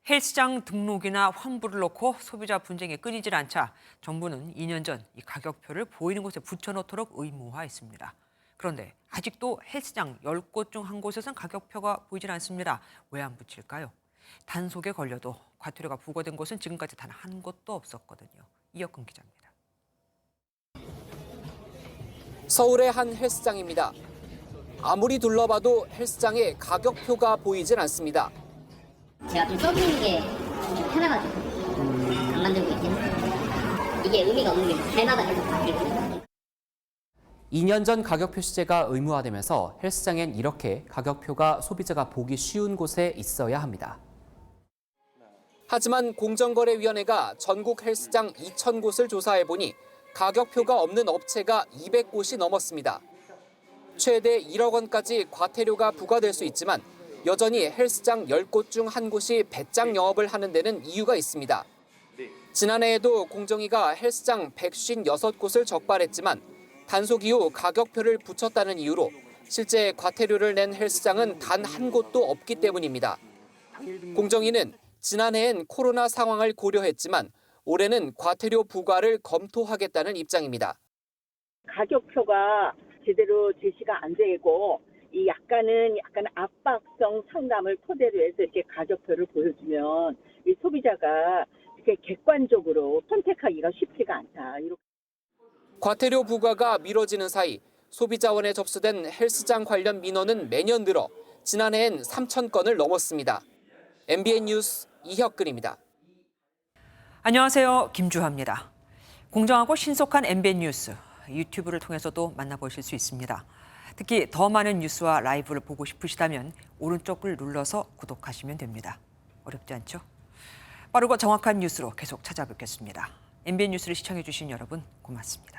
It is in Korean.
헬스장 등록이나 환불을 놓고 소비자 분쟁이 끊이질 않자 정부는 2년 전 이 가격표를 보이는 곳에 붙여놓도록 의무화했습니다. 그런데 아직도 헬스장 10곳 중 한 곳에선 가격표가 보이질 않습니다. 왜 안 붙일까요? 단속에 걸려도 과태료가 부과된 곳은 지금까지 단 한 곳도 없었거든요. 이혁근 기자입니다. 서울의 한 헬스장입니다. 아무리 둘러봐도 헬스장에 가격표가 보이질 않습니다. 제가 좀 써주는 게 좀 편해가지고 안 만들고 있긴 해요. 이게 의미가 없는 게 달마다 계속 바뀌고. 2년 전 가격표 시제가 의무화되면서 헬스장엔 이렇게 가격표가 소비자가 보기 쉬운 곳에 있어야 합니다. 하지만 공정거래위원회가 전국 헬스장 2,000곳을 조사해보니 가격표가 없는 업체가 200곳이 넘었습니다. 최대 1억 원까지 과태료가 부과될 수 있지만 여전히 헬스장 10곳 중 한 곳이 배짱 영업을 하는 데는 이유가 있습니다. 지난해에도 공정위가 헬스장 156곳을 적발했지만 단속 이후 가격표를 붙였다는 이유로 실제 과태료를 낸 헬스장은 단 한 곳도 없기 때문입니다. 공정위는 지난해엔 코로나 상황을 고려했지만 올해는 과태료 부과를 검토하겠다는 입장입니다. 가격표가 제대로 제시가 안 되고 약간 압박성 상담을 토대로 해서 이렇게 가격표를 보여주면 이 소비자가 이렇게 객관적으로 선택하기가 쉽지가 않다. 과태료 부과가 미뤄지는 사이 소비자원에 접수된 헬스장 관련 민원은 매년 늘어 지난해엔 3,000건을 넘었습니다. MBN 뉴스 이혁근입니다. 안녕하세요. 김주하입니다. 공정하고 신속한 MBN 뉴스, 유튜브를 통해서도 만나보실 수 있습니다. 특히 더 많은 뉴스와 라이브를 보고 싶으시다면 오른쪽을 눌러서 구독하시면 됩니다. 어렵지 않죠? 빠르고 정확한 뉴스로 계속 찾아뵙겠습니다. MBN 뉴스를 시청해주신 여러분 고맙습니다.